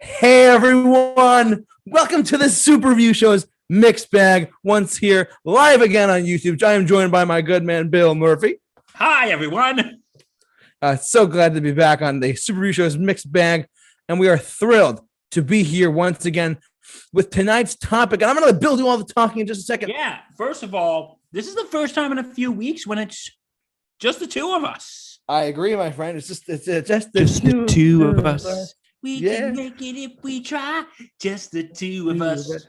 Hey everyone, welcome to the Super Review Show's Mixed Bag. Once here, live again on YouTube. I am joined by my good man, Bill Murphy. Hi everyone. So glad to be back on the Super Review Show's Mixed Bag. And we are thrilled to be here once again with tonight's topic. And I'm going to let Bill do all the talking in just a second. Yeah, first of all, this is the first time in a few weeks when it's just the two of us. I agree, my friend. It's just the two of us. We can make it if we try. Just the two of us.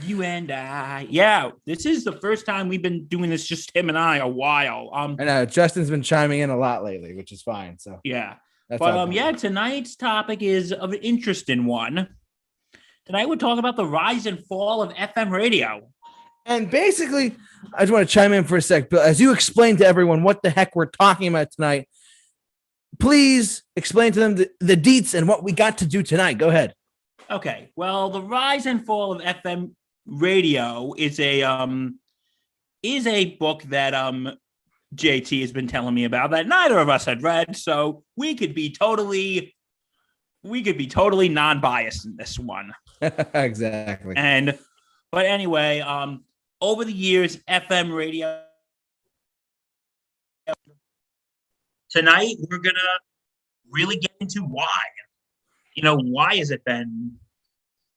You and I. Yeah, this is the first time we've been doing this, just him and I, a while. I know Justin's been chiming in a lot lately, which is fine. So yeah. But tonight's topic is of an interesting one. Tonight we're talking about the rise and fall of FM radio. And basically, I just want to chime in for a sec, Bill. As you explain to everyone what the heck we're talking about tonight, please explain to them the deets and what we got to do tonight. Go ahead. Okay. Well, the rise and fall of FM radio is a book that JT has been telling me about that neither of us had read, so we could be totally non-biased in this one. Exactly. But anyway, over the years, FM radio. Tonight, we're going to really get into why. Why has it been?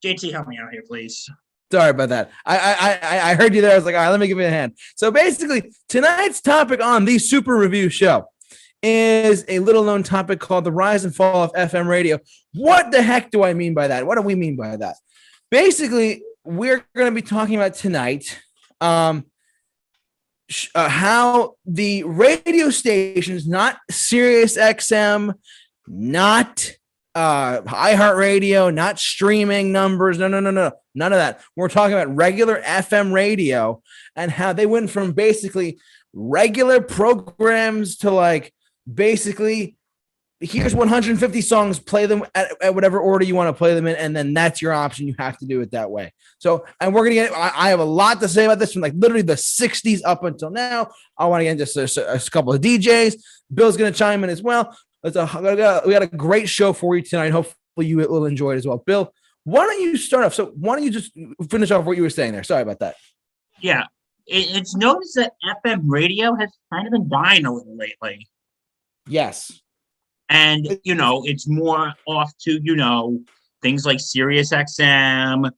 JT, help me out here, please. Sorry about that. I heard you there. I was like, all right, let me give you a hand. So basically, tonight's topic on the Super Review Show is a little-known topic called the rise and fall of FM radio. What the heck do I mean by that? What do we mean by that? Basically, we're going to be talking about tonight how the radio stations, not Sirius XM, not iHeartRadio, not streaming numbers, no, none of that. We're talking about regular FM radio and how they went from basically regular programs to like basically here's 150 songs, play them at whatever order you want to play them in, and then that's your option. You have to do it that way. So, and we're going to I have a lot to say about this from like literally the 60s up until now. I want to get into just a couple of DJs. Bill's going to chime in as well. We got a great show for you tonight. Hopefully you will enjoy it as well. Bill, why don't you start off? So why don't you just finish off what you were saying there? Sorry about that. Yeah, it's noticed that FM radio has kind of been dying a little lately. Yes. And, it's more off to, things like Sirius XM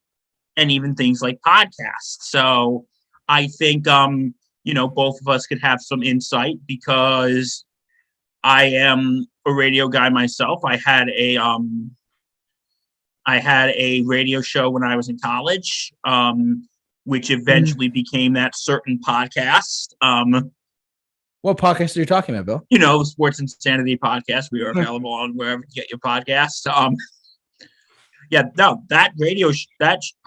and even things like podcasts. So I think, both of us could have some insight because I am a radio guy myself. I had a radio show when I was in college, which eventually became that certain podcast. What podcast are you talking about, Bill? Sports Insanity podcast. We are available on wherever you get your podcast. That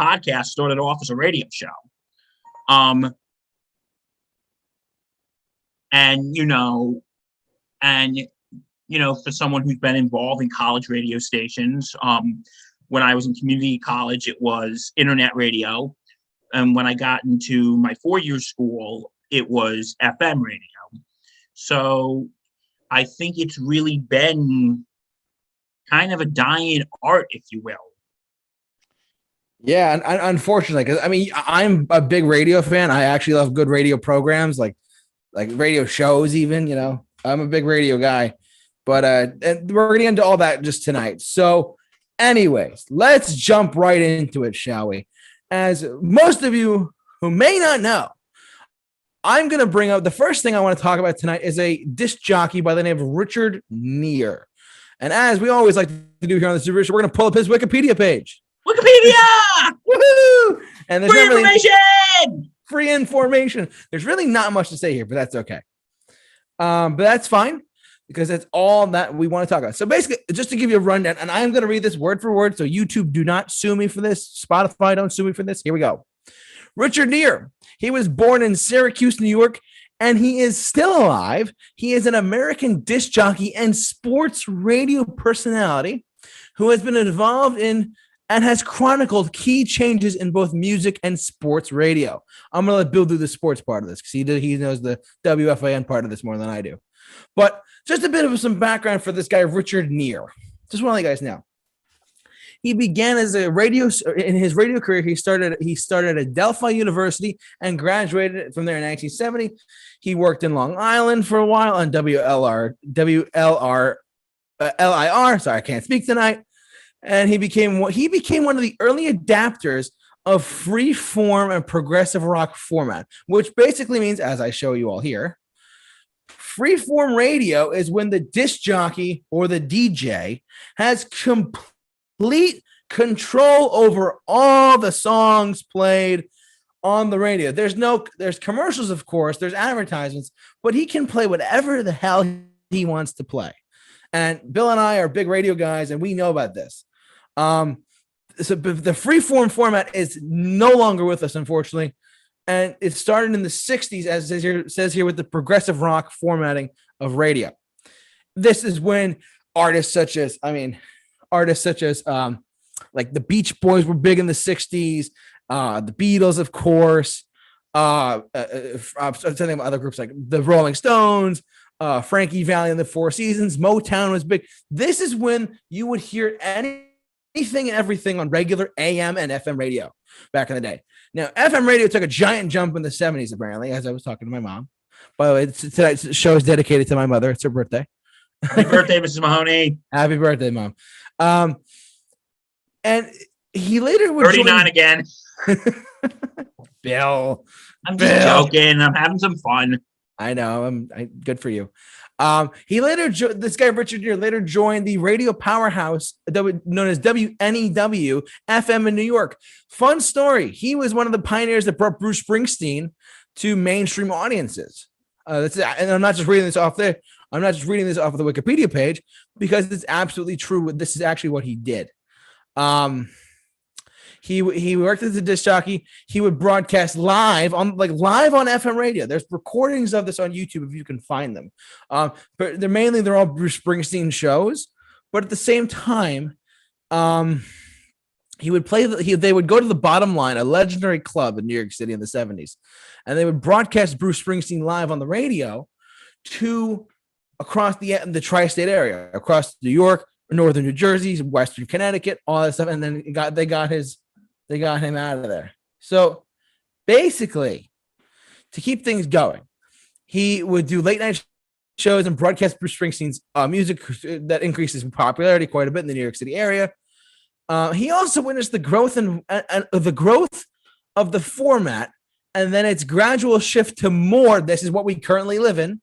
podcast started off as a radio show. For someone who's been involved in college radio stations, when I was in community college, it was internet radio. And when I got into my 4-year school, it was FM radio. So I think it's really been kind of a dying art, if you will. Yeah, and unfortunately, because I'm a big radio fan. I actually love good radio programs, like radio shows. Even I'm a big radio guy. But and we're gonna get into all that just tonight. So, anyways, let's jump right into it, shall we? As most of you who may not know, I'm going to bring up the first thing I want to talk about tonight is a disc jockey by the name of Richard Neer. And as we always like to do here on the Super Show, we're going to pull up his Wikipedia page. Wikipedia! Woohoo! And there's free information. There's really not much to say here, but that's okay. But that's fine because that's all that we want to talk about. So basically, just to give you a rundown, and I'm going to read this word for word. So YouTube, do not sue me for this. Spotify, don't sue me for this. Here we go. Richard Neer. He was born in Syracuse, New York, and he is still alive. He is an American disc jockey and sports radio personality who has been involved in and has chronicled key changes in both music and sports radio. I'm going to let Bill do the sports part of this because he knows the WFAN part of this more than I do. But just a bit of some background for this guy, Richard Neer. Just want to let you guys know. He began as a radio in his radio career. He started at Delphi University and graduated from there in 1970. He worked in Long Island for a while on LIR. Sorry, I can't speak tonight. And he became one of the early adapters of free form and progressive rock format, which basically means, as I show you all here, free form radio is when the disc jockey or the DJ has complete control over all the songs played on the radio. There's commercials, of course, there's advertisements, but he can play whatever the hell he wants to play. And Bill and I are big radio guys, and we know about this. So the freeform format is no longer with us, unfortunately, and it started in the 60s, as it says here, with the progressive rock formatting of radio. This is when artists such as like the Beach Boys were big in the 60s, the Beatles, of course, I'm thinking about other groups like the Rolling Stones, Frankie Valli and the Four Seasons. Motown was big. This is when you would hear anything and everything on regular AM and FM radio back in the day. Now, FM radio took a giant jump in the 70s, apparently, as I was talking to my mom. By the way, tonight's show is dedicated to my mother. It's her birthday. Happy birthday, Mrs. Mahoney. Happy birthday, Mom. And he later would 39 again. Bill. I'm just joking. I'm having some fun. I know. Good for you. He later, this guy Richard Gere later joined the radio powerhouse known as WNEW FM in New York. Fun story. He was one of the pioneers that brought Bruce Springsteen to mainstream audiences. And I'm not just reading this off there. I'm not just reading this off of the Wikipedia page because it's absolutely true. This is actually what he did. He worked as a disc jockey. He would broadcast live on FM radio. There's recordings of this on YouTube if you can find them. But they're all Bruce Springsteen shows. But at the same time, he would play. They would go to the Bottom Line, a legendary club in New York City in the 70s, and they would broadcast Bruce Springsteen live on the radio to across the tri-state area, across New York, northern New Jersey, western Connecticut, all that stuff, and then they got him out of there. So basically, to keep things going, he would do late night shows and broadcast Bruce Springsteen's music that increases in popularity quite a bit in the New York City area. He also witnessed the growth of the format, and then its gradual shift to more. This is what we currently live in.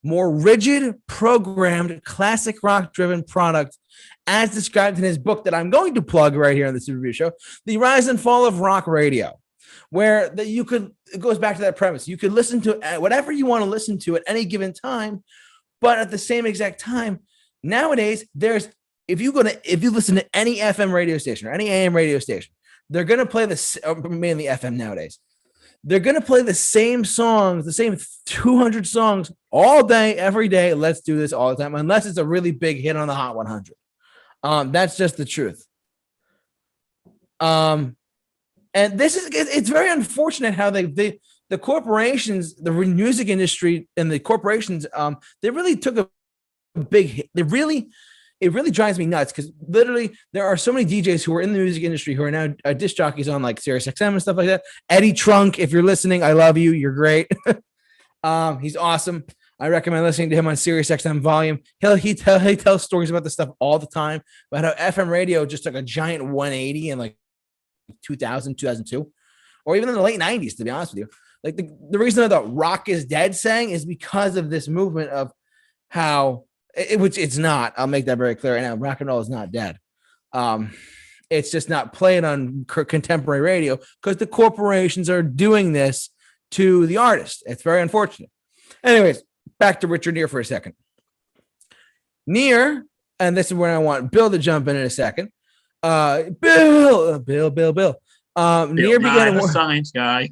More rigid, programmed, classic rock-driven product, as described in his book that I'm going to plug right here on the Super Review Show, The Rise and Fall of Rock Radio, where it goes back to that premise. You could listen to whatever you want to listen to at any given time, but at the same exact time, nowadays, if you listen to any FM radio station or any AM radio station, they're going to play mainly FM nowadays. They're going to play the same songs, the same 200 songs all day, every day. Let's do this all the time, unless it's a really big hit on the Hot 100. That's just the truth. And it's very unfortunate how the corporations, the music industry and the corporations, they really took a big hit. It really drives me nuts because literally there are so many DJs who are in the music industry who are now disc jockeys on like Sirius XM and stuff like that. Eddie Trunk, if you're listening, I love you. You're great. He's awesome. I recommend listening to him on Sirius XM Volume. He tells stories about this stuff all the time, about how FM radio just took a giant 180 in like 2000, 2002, or even in the late 90s, to be honest with you. Like the reason I thought rock is dead sang is because of this movement of how which it's not. I'll make that very clear right now. Rock and roll is not dead. It's just not played on contemporary radio because the corporations are doing this to the artist. It's very unfortunate. Anyways, back to Richard Gere for a second. Gere, and this is where I want Bill to jump in a second. Bill. Gere began a science guy.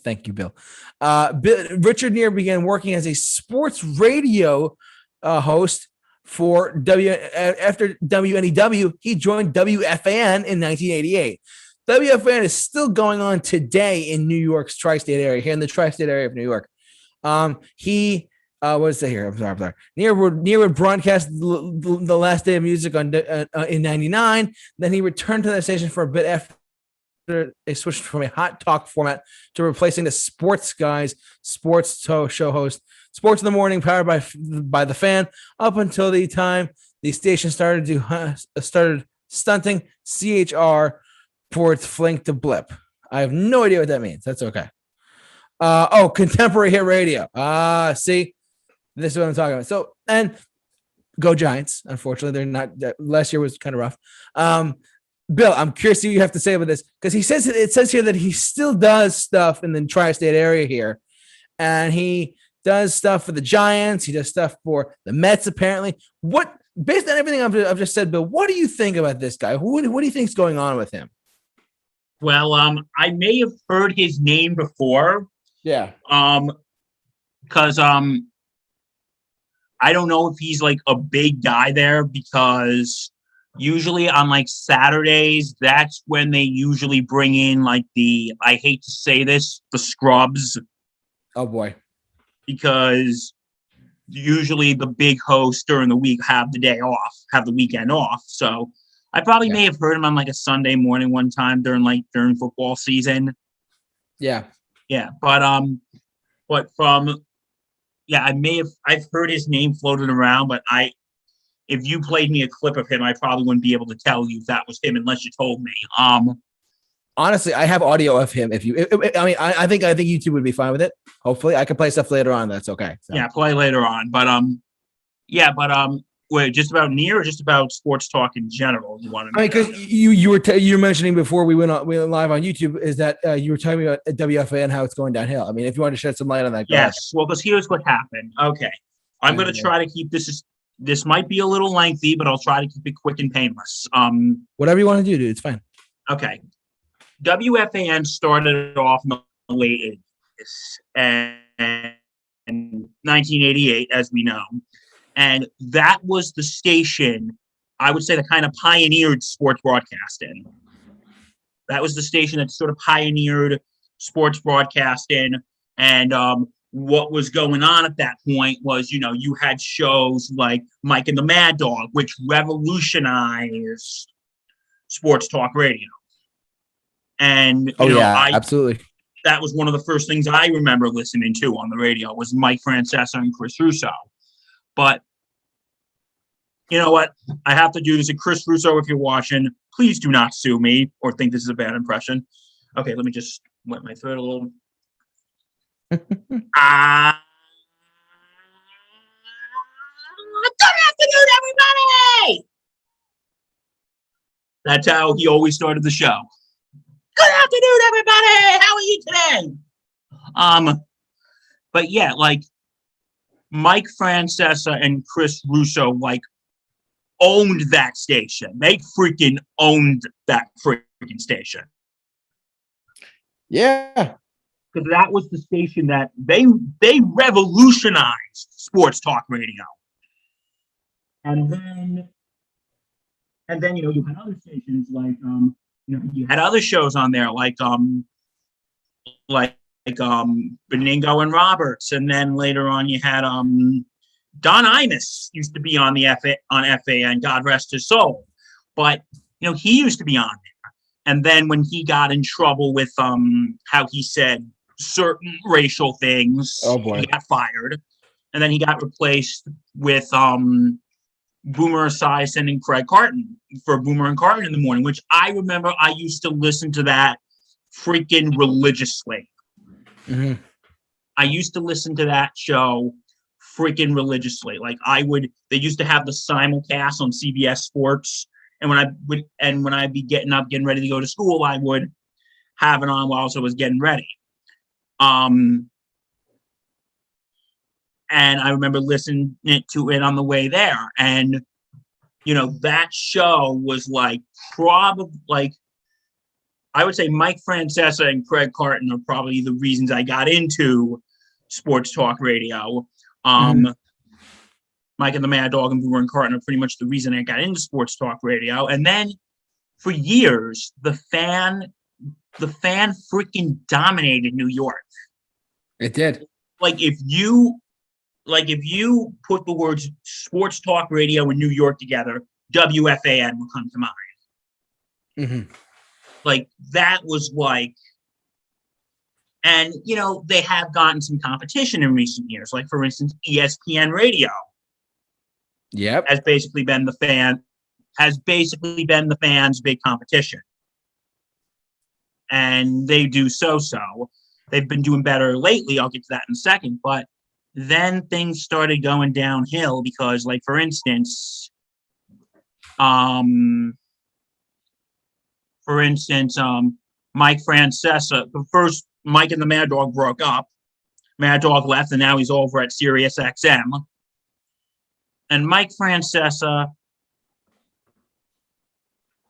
Thank you, Bill. Richard Gere began working as a sports radio host for after WNEW. He joined WFAN in 1988. WFAN is still going on today in New York's tri-state area, here in the tri-state area of New York. He What did it say here? I'm sorry. Near would broadcast the last day of music in '99. Then he returned to that station for a bit after they switched from a hot talk format to replacing the sports guys sports show host. Sports in the morning, powered by the Fan. Up until the time the station started stunting CHR for its flank to blip. I have no idea what that means. That's okay. Contemporary hit radio. See, this is what I'm talking about. So, and go Giants. Unfortunately, they're not. Last year was kind of rough. Bill, I'm curious what you have to say about this, because it says here that he still does stuff in the tri-state area here, and he does stuff for the Giants. He does stuff for the Mets, apparently. What, based on everything I've just said, Bill, what do you think about this guy? What do you think is going on with him? Well, I may have heard his name before. Yeah. Because I don't know if he's like a big guy there, because usually on like Saturdays, that's when they usually bring in like I hate to say this, the scrubs. Oh boy. Because usually the big hosts during the week have the day off, have the weekend off. So I probably may have heard him on like a Sunday morning one time during football season. Yeah. Yeah. I've heard his name floated around, but if you played me a clip of him, I probably wouldn't be able to tell you if that was him unless you told me. Honestly, I have audio of him. I think YouTube would be fine with it. Hopefully, I can play stuff later on. That's okay. So. Yeah, play later on. Wait, just about near or just about sports talk in general? You want to? Because you were mentioning before we went live on YouTube is that you were talking about WFAN, how it's going downhill. I mean, if you want to shed some light on that. Yes. Well, because here's what happened. Okay, I'm going to try to keep this. This might be a little lengthy, but I'll try to keep it quick and painless. Whatever you want to do, dude, it's fine. Okay. WFAN started off in the late 80s and 1988, as we know. And that was the station, I would say, that kind of pioneered sports broadcasting. That was the station that sort of pioneered sports broadcasting. And what was going on at that point was, you had shows like Mike and the Mad Dog, which revolutionized sports talk radio. And absolutely. That was one of the first things I remember listening to on the radio was Mike Francesca and Chris Russo. But you know what? I have to do this. And Chris Russo, if you're watching, please do not sue me or think this is a bad impression. Okay, let me just wet my throat a little. Good afternoon, everybody! That's how he always started the show. Good afternoon, everybody! How are you today? But yeah, like Mike Francesca and Chris Russo owned that station. They freaking owned that freaking station. Yeah. Because that was the station that they revolutionized sports talk radio. And then you had other stations you had other shows on there like Beningo and Roberts, and then later on you had Don Imus used to be on FAN, God rest his soul, but he used to be on there, and then when he got in trouble with how he said certain racial things, oh boy, he got fired, and then he got replaced with Boomer Esiason and Craig Carton for Boomer and Carton in the morning, which I remember I used to listen to that freaking religiously. Mm-hmm. I used to listen to that show freaking religiously. They used to have the simulcast on CBS Sports, and when I'd be getting ready to go to school, I would have it on while I was getting ready. And I remember listening to it on the way there. And, that show was probably I would say Mike Francesca and Craig Carton are probably the reasons I got into sports talk radio. Mike and the Mad Dog and Boomer and Carton are pretty much the reason I got into sports talk radio. And then for years, the fan freaking dominated New York. It did. If you like if you put the words sports talk radio in New York together, WFAN will come to mind. Mm-hmm. Like that was like, and they have gotten some competition in recent years. Like for instance, ESPN Radio Yep. has basically been the fans' big competition. And they do so. They've been doing better lately. I'll get to that in a second. But then things started going downhill because, like, for instance, Mike Francesca, the first Mike and the Mad Dog broke up. Mad Dog left, and now he's over at Sirius XM. And Mike Francesca,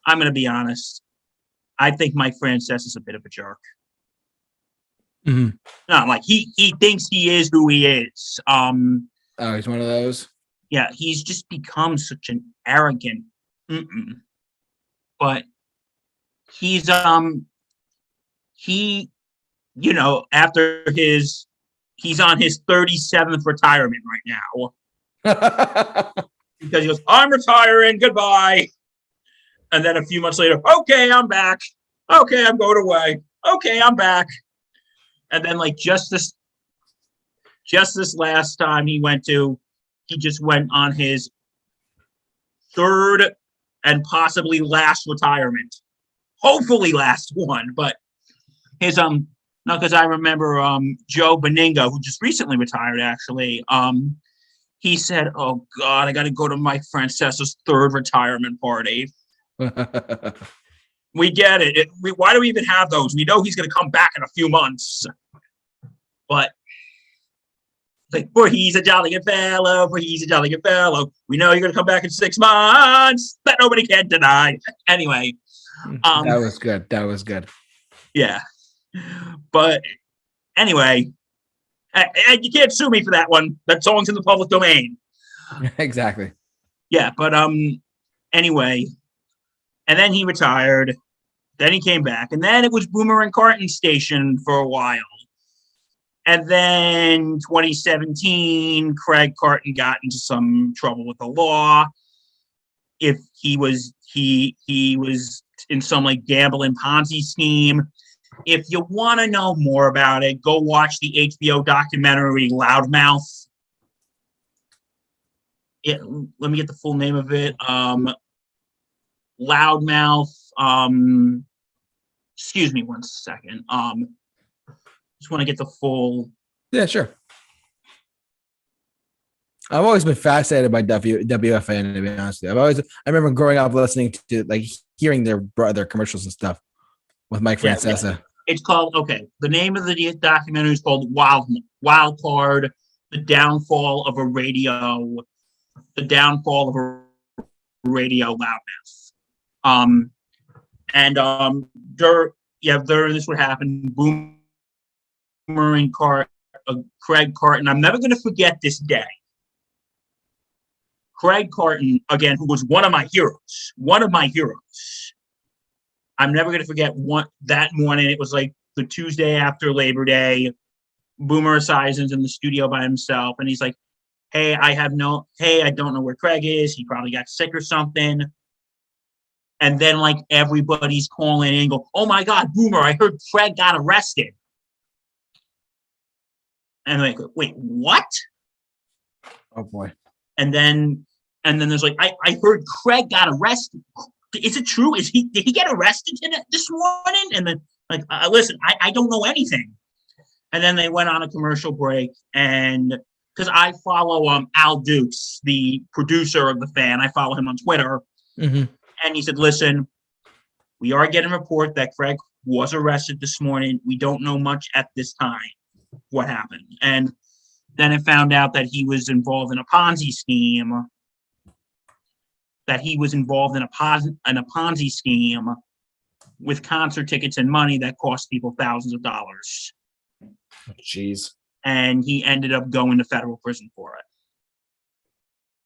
I'm going to be honest, I think Mike Francesca is a bit of a jerk. Mm-hmm. No, like he thinks he is who he is. Oh, he's one of those. Yeah, he's just become such an arrogant. But he's after he's on his 37th retirement right now. Because he goes, I'm retiring, goodbye. And then a few months later, okay, I'm back. Okay, I'm going away. Okay, I'm back. And then like just this last time he just went on his third and possibly last retirement. Hopefully last one, but his no, because I remember Joe Beningo, who just recently retired actually, he said, oh God, I gotta go to Mike Francesca's third retirement party. We get it. Why do we even have those? We know he's going to come back in a few months. But, like, for he's a jolly good fellow, we know you're going to come back in 6 months. That nobody can deny. Anyway. That was good. Yeah. But, anyway. And you can't sue me for that one. That song's in the public domain. Exactly. Yeah, but, anyway. And then he retired. Then he came back. And then it was Boomer and Carton station for a while. And then 2017, Craig Carton got into some trouble with the law. If he was in some like gambling Ponzi scheme. If you want to know more about it, go watch the HBO documentary Loudmouth. Let me get the full name of it. Loudmouth. Excuse me 1 second. Just want to get the full. Yeah, sure. I've always been fascinated by WFAN, to be honest with you. I remember growing up listening to, like, hearing their commercials and stuff with Mike Francesca. Yeah. It's called, the name of the documentary is called Wild Card, The Downfall of a Radio Loudmouth. During this would happen, Boomer and Craig Carton. I'm never going to forget this day. Craig Carton, again, who was one of my heroes. I'm never going to forget that morning. It was like the Tuesday after Labor Day. Boomer Esiason's in the studio by himself, and he's like, hey, I don't know where Craig is. He probably got sick or something. And then, like, everybody's calling in and go, oh, my God, Boomer, I heard Craig got arrested. And I'm like, wait, what? Oh, boy. And then there's like, I heard Craig got arrested. Is it true? Did he get arrested this morning? And then, like, listen, I don't know anything. And then they went on a commercial break, and because I follow Al Dukes, the producer of The Fan, I follow him on Twitter. Mm-hmm. And he said, listen, we are getting a report that Craig was arrested this morning. We don't know much at this time what happened. And then it found out that he was involved in a Ponzi scheme. With concert tickets and money that cost people thousands of dollars. Jeez. And he ended up going to federal prison for it.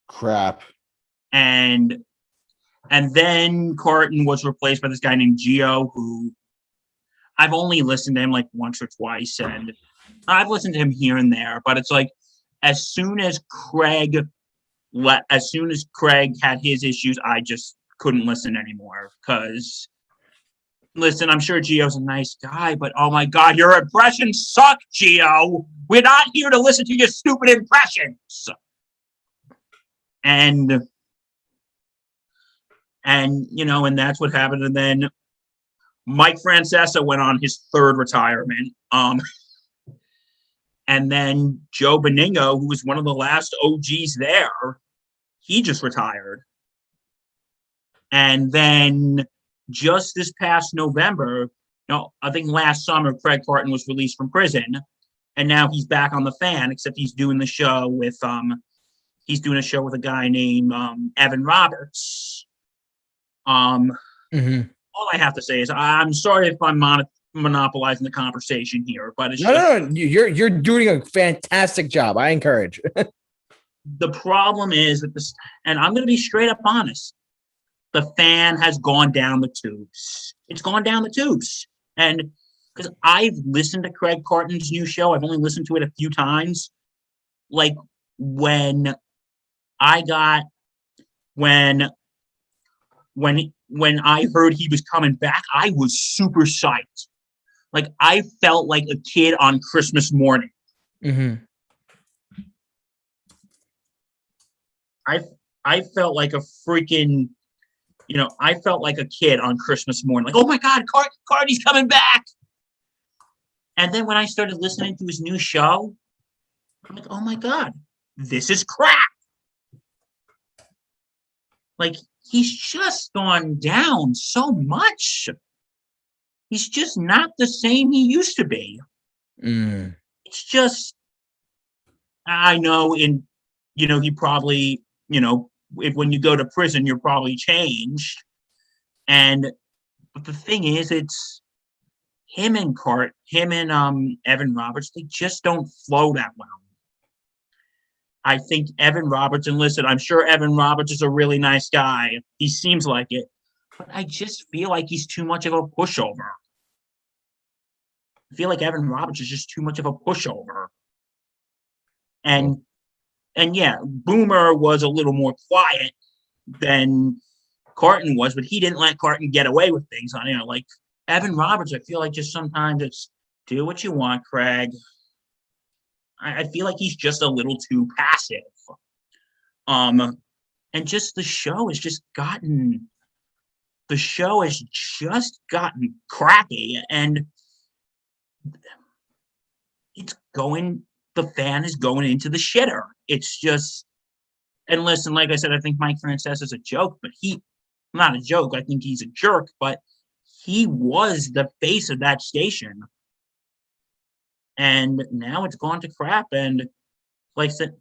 Crap. And then Carton was replaced by this guy named Gio, who I've only listened to him like once or twice, and I've listened to him here and there, but it's like as soon as Craig had his issues, I just couldn't listen anymore. Because, listen, I'm sure Gio's a nice guy, but oh my God, your impressions suck, Gio. We're not here to listen to your stupid impressions. And that's what happened. And then Mike Francesca went on his third retirement. And then Joe Benigno, who was one of the last OGs there, he just retired. And then just this past November, I think last summer, Craig Carton was released from prison, and now he's back on the fan, except he's doing a show with a guy named Evan Roberts. All I have to say is I'm sorry if I'm monopolizing the conversation here, but it's no, you're doing a fantastic job. I encourage. The problem is that and I'm going to be straight up honest, the fan has gone down the tubes. It's gone down the tubes. And because I've listened to Craig Carton's new show, I've only listened to it a few times. Like when I heard he was coming back, I was super psyched. Like I felt like a kid on Christmas morning. I felt like a freaking, I felt like a kid on Christmas morning. Like, oh my God, Cardi's coming back. And then when I started listening to his new show, I'm like, oh my God, this is crap. Like, he's just gone down so much. He's just not the same he used to be. It's just, I know he probably, when you go to prison, you're probably changed. But the thing is, it's him and Evan Roberts, they just don't flow that well. I think Evan Roberts, and listen, I'm sure Evan Roberts is a really nice guy. He seems like it. But I just feel like he's too much of a pushover. I feel like Evan Roberts is just too much of a pushover. And yeah, Boomer was a little more quiet than Carton was, but he didn't let Carton get away with things on like Evan Roberts. I feel like just sometimes it's do what you want, Craig. I feel like he's just a little too passive. And just the show has just gotten crappy, and the fan is going into the shitter. It's just, and listen, like I said, I think Mike Francesca is a joke, but not a joke. I think he's a jerk, but he was the face of that station. And now it's gone to crap. And like I said,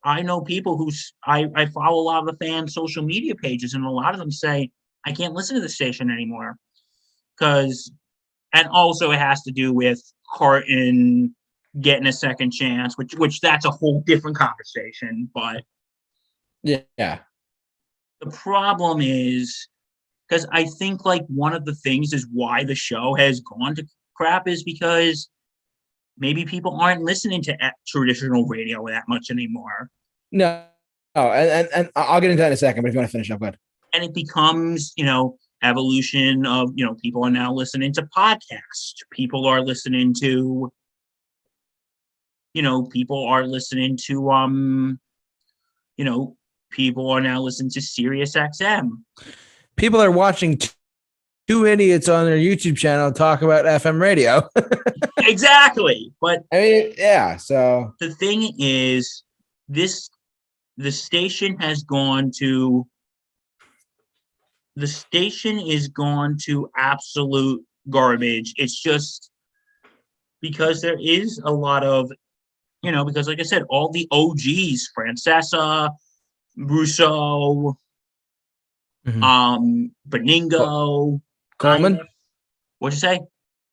I know people I follow a lot of the fan social media pages, and a lot of them say, I can't listen to the station anymore. And also it has to do with Carton getting a second chance, which that's a whole different conversation. But yeah, the problem is, because I think like one of the things is why the show has gone to crap is because maybe people aren't listening to traditional radio that much anymore. No, and I'll get into that in a second, but if you want to finish up, go ahead. And it becomes, evolution of, people are now listening to podcasts. People are listening to, people are now listening to Sirius XM. People are watching two idiots on their YouTube channel talk about FM radio. Exactly. But I mean, yeah. So the thing is, the station is gone to absolute garbage. It's just because there is a lot of, because like I said, all the OGs, Francesca, Russo, Beningo, Coleman. What'd you say?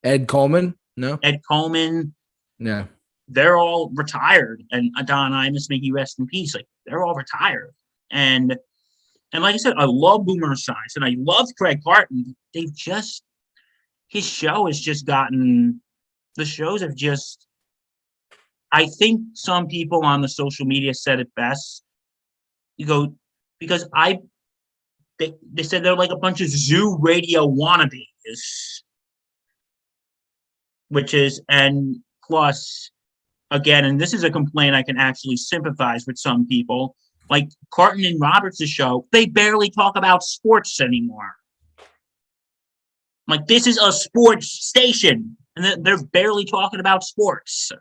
Ed Coleman? No. Ed Coleman. Yeah. They're all retired, and Don Imus, may he rest in peace. Like they're all retired, and like I said, I love Boomer Esiason, and I love Craig Carton. His show has just gotten. The shows have just. I think some people on the social media said it best. You go, because they said they're like a bunch of zoo radio wannabes, and plus, again, and this is a complaint I can actually sympathize with some people, like Carton and Roberts' show, they barely talk about sports anymore. Like, this is a sports station, and they're barely talking about sports.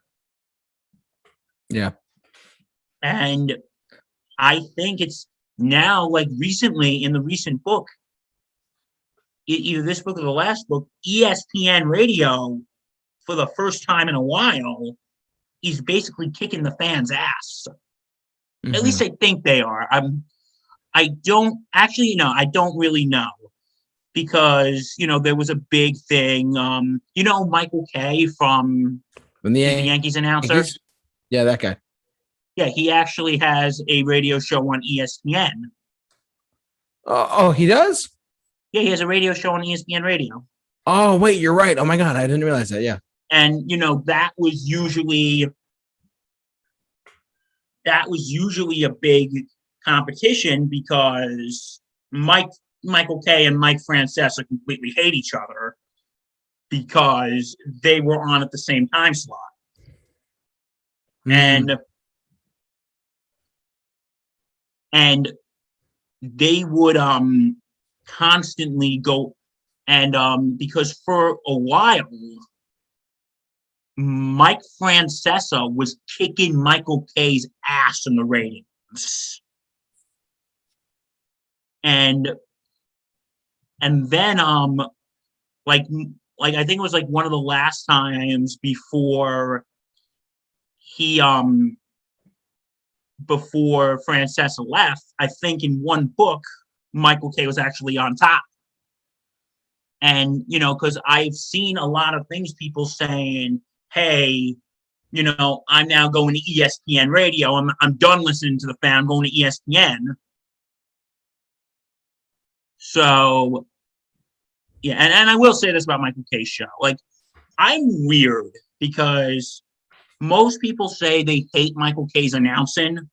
Yeah. And I think it's now, like recently, in the recent book, either this book or the last book, ESPN Radio, for the first time in a while, is basically kicking the fans' ass. Mm-hmm. At least I think they are. I don't really know, because, there was a big thing. Michael Kay from the Yankees announcer. Yankees? Yeah, that guy. Yeah, he actually has a radio show on ESPN. Oh, he does? Yeah, he has a radio show on ESPN Radio. Oh, wait, you're right. Oh my God, I didn't realize that. Yeah. And that was usually a big competition, because Michael Kay and Mike Francesca completely hate each other, because they were on at the same time slot. Mm. And they would constantly go, and because for a while Mike Francesca was kicking Michael Kay's ass in the ratings. And then like I think it was like one of the last times before Francesca left, I think in one book Michael Kay was actually on top. And because I've seen a lot of things, people saying, hey, I'm now going to ESPN Radio. I'm done listening to the fan. I'm going to ESPN. So, yeah, and I will say this about Michael Kay's show. Like, I'm weird, because most people say they hate Michael Kay's announcing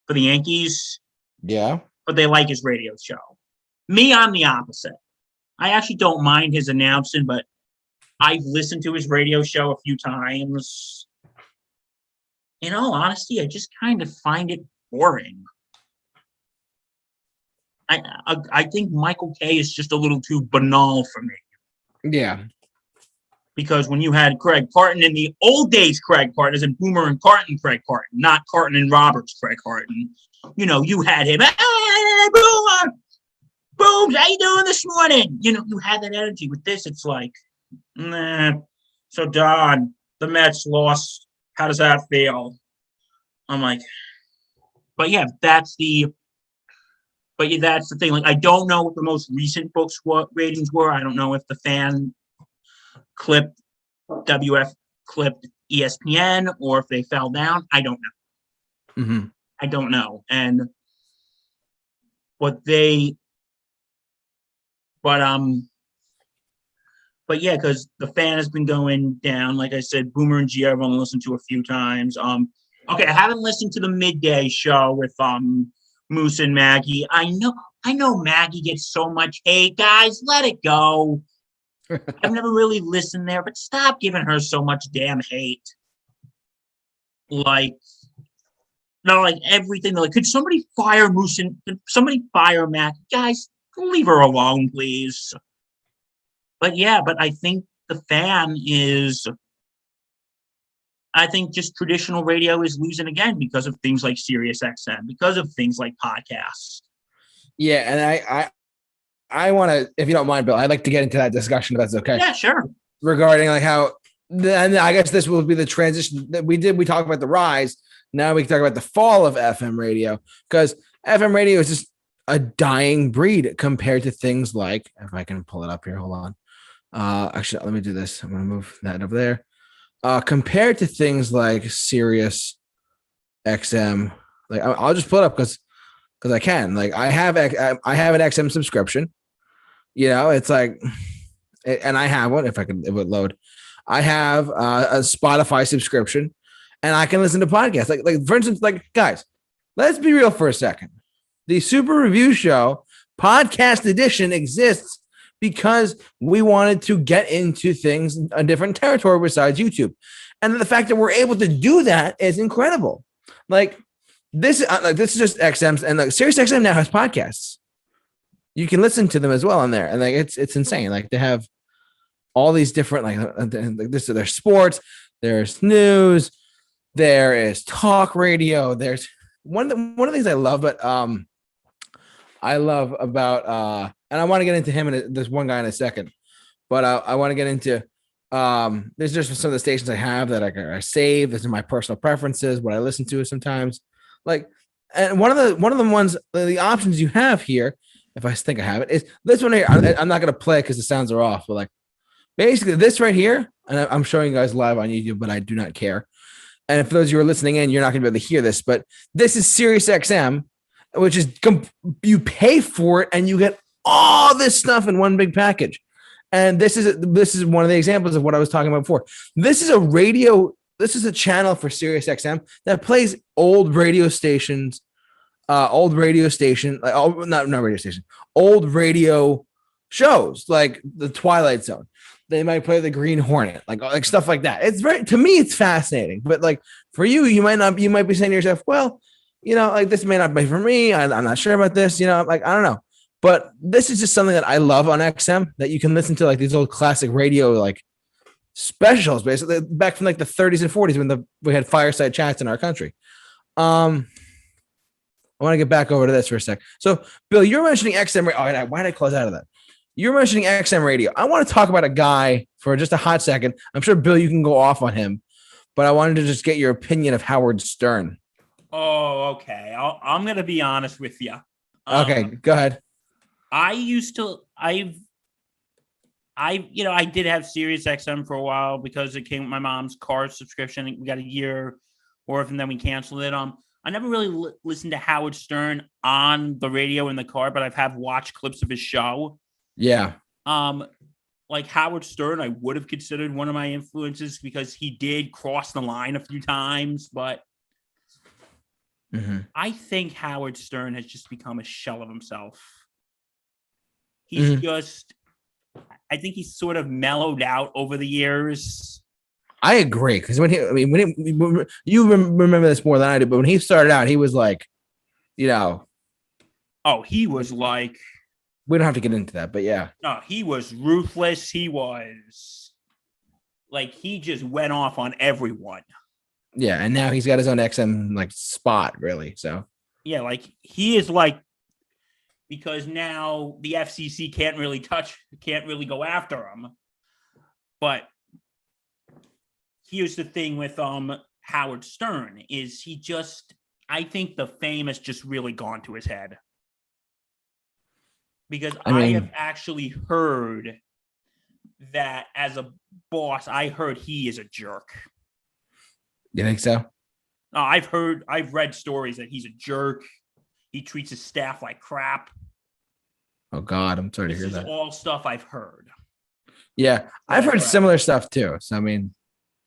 for the Yankees. Yeah. But they like his radio show. Me, I'm the opposite. I actually don't mind his announcing, but I've listened to his radio show a few times. In all honesty, I just kind of find it boring. I think Michael Kay is just a little too banal for me. Yeah. Because when you had Craig Carton in the old days, Craig Carton, as in Boomer and Carton Craig Carton, not Carton and Roberts Craig Carton, you had him, hey, Boomer! Booms, how you doing this morning? You had that energy. With this, it's like, nah. So, Don, the Mets lost. How does that feel? I'm like, but yeah, that's the thing. Like, I don't know what the most recent books ratings were. I don't know if the fan clipped ESPN, or if they fell down. I don't know. Mm-hmm. I don't know. But yeah, because the fan has been going down. Like I said, Boomer and G I've only listened to a few times. Okay, I haven't listened to the midday show with Moose and Maggie. I know Maggie gets so much hate, guys. Let it go. I've never really listened there, but stop giving her so much damn hate. Like everything. Like, could somebody fire Moose and could somebody fire Maggie? Guys, leave her alone, please. But yeah, I think the fan is, I think just traditional radio is losing again because of things like Sirius XM, because of things like podcasts. Yeah, and I want to, if you don't mind, Bill, I'd like to get into that discussion if that's okay. Yeah, sure. Regarding like how, and I guess this will be the transition that we talked about the rise. Now we can talk about the fall of FM radio, because FM radio is just a dying breed compared to things like, if I can pull it up here, hold on. Actually, let me do this. I'm going to move that over there. Compared to things like Sirius XM, like I'll just pull it up because I can. Like I have an XM subscription. It's like, and I have one. If it would load, I have a Spotify subscription, and I can listen to podcasts. Like for instance, like guys, let's be real for a second. The Super Review Show podcast edition exists because we wanted to get into things in a different territory besides YouTube. And the fact that we're able to do that is incredible. Like this is just XM's, and like Sirius XM now has podcasts. You can listen to them as well on there. And like it's insane. Like they have all these different like this, there's sports, there's news, there is talk radio. There's one of the things I love, but I love about and I want to get into him and there's one guy in a second, but I want to get into there's just some of the stations I have that I save. These are my personal preferences, what I listen to sometimes. Like, and one of the ones, the options you have here, if I think I have it, is this one here. I'm not gonna play it because the sounds are off, but like basically this right here, and I'm showing you guys live on YouTube, but I do not care. And for those of you who are listening in, you're not gonna be able to hear this, but this is Sirius XM, which is you pay for it and you get all this stuff in one big package. And this is one of the examples of what I was talking about before. This is a radio. This is a channel for Sirius XM that plays old radio stations, old radio shows like the Twilight Zone. They might play the Green Hornet, like stuff like that. It's to me, it's fascinating. But like for you, you might be saying to yourself, well, like this may not be for me. I'm not sure about this. Like I don't know. But this is just something that I love on XM that you can listen to, like these old classic radio like specials, basically back from like the 30s and 40s when we had fireside chats in our country. I want to get back over to this for a sec. So, Bill, you're mentioning XM. Why did I close out of that? You're mentioning XM radio. I want to talk about a guy for just a hot second. I'm sure, Bill, you can go off on him, but I wanted to just get your opinion of Howard Stern. Oh, okay. I'm going to be honest with you. Okay, go ahead. I did have Sirius XM for a while because it came with my mom's car subscription. We got a year worth and then we canceled it. I never really listened to Howard Stern on the radio in the car, but I've watched clips of his show. Yeah. Like Howard Stern, I would have considered one of my influences because he did cross the line a few times, but I think Howard Stern has just become a shell of himself. He's I think he's sort of mellowed out over the years. I agree. Because you remember this more than I do, but when he started out, he was like, oh, he was like, we don't have to get into that, but yeah. No, he was ruthless. He was like, he just went off on everyone. Yeah. And now he's got his own XM like spot, really. So yeah, like he is like, because now the FCC can't really go after him. But here's the thing with Howard Stern is I think the fame has just really gone to his head. Because I have actually heard that as a boss, I heard he is a jerk. You think so? I've read stories that he's a jerk. He treats his staff like crap. Oh God, I'm sorry to hear that. This is all stuff I've heard. Yeah, I've heard similar stuff too. So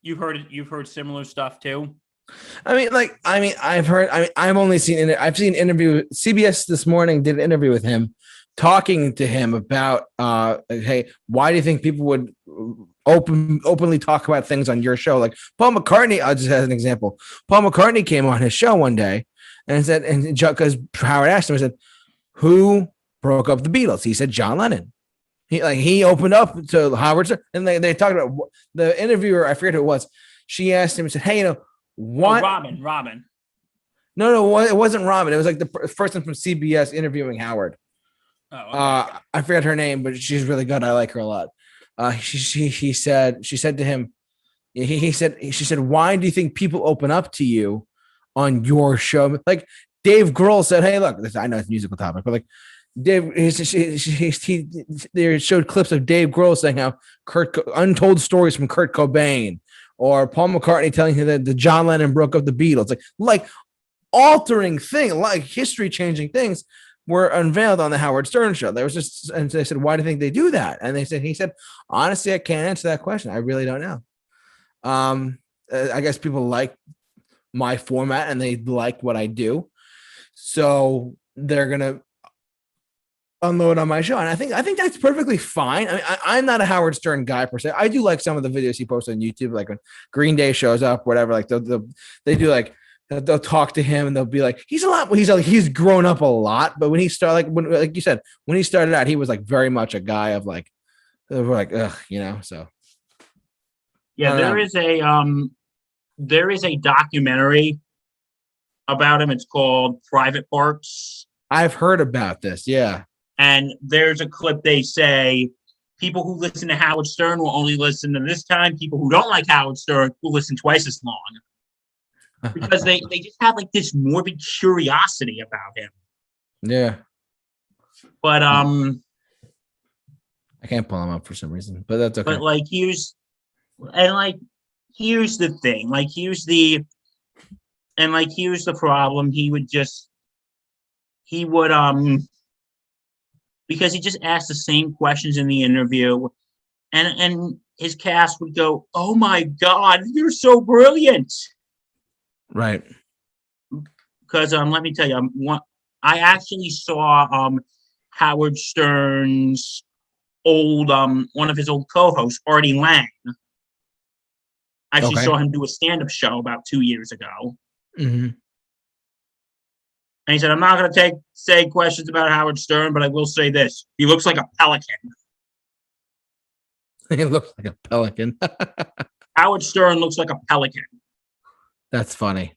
you've heard similar stuff too. I've seen an interview. CBS this morning did an interview with him, talking to him about, hey, why do you think people would openly talk about things on your show? Like Paul McCartney, I'll just as an example. Paul McCartnney came on his show one day and said, and because Howard asked him, he said, who broke up the Beatles? He said John Lennon. He opened up to Howard, and they talked about the interviewer. I forget who it was. She asked him and said, "Hey, what?" Robin. No, it wasn't Robin. It was like the person from CBS interviewing Howard. Oh, okay. I forget her name, but she's really good. I like her a lot. She said to him, she said, why do you think people open up to you on your show? Like Dave Grohl said, hey, look, I know it's a musical topic, but like Dave, they showed clips of Dave Grohl saying how untold stories from Kurt Cobain, or Paul McCartney telling him that the John Lennon broke up the Beatles, like altering thing, like history changing things were unveiled on the Howard Stern show. There was just, and they said, why do you think they do that? And he said, honestly, I can't answer that question. I really don't know. I guess people like my format and they like what I do. So they're going to unload on my show. And I think that's perfectly fine. I mean, I'm not a Howard Stern guy per se. I do like some of the videos he posts on YouTube, like when Green Day shows up, whatever, like they do like, they'll talk to him and they'll be like, he's grown up a lot. But when he started, like you said, when he started out, he was like very much a guy of like, we're like, ugh, so. Yeah, there is a documentary about him. It's called Private Parts. I've heard about this. Yeah. And there's a clip they say people who listen to Howard Stern will only listen to this time. People who don't like Howard Stern will listen twice as long because they just have like this morbid curiosity about him. Yeah. But I can't pull him up for some reason, but that's okay. But like here's the thing. Here's the problem. He would because he just asked the same questions in the interview, and his cast would go, "Oh my God, you're so brilliant!" Right. Because let me tell you, I actually saw Howard Stern's old one of his old co-hosts, Artie Lang. I actually saw him do a stand-up show about 2 years ago. Mm-hmm. And he said, I'm not going to say questions about Howard Stern, but I will say this. He looks like a pelican. He looks like a pelican. Howard Stern looks like a pelican. That's funny.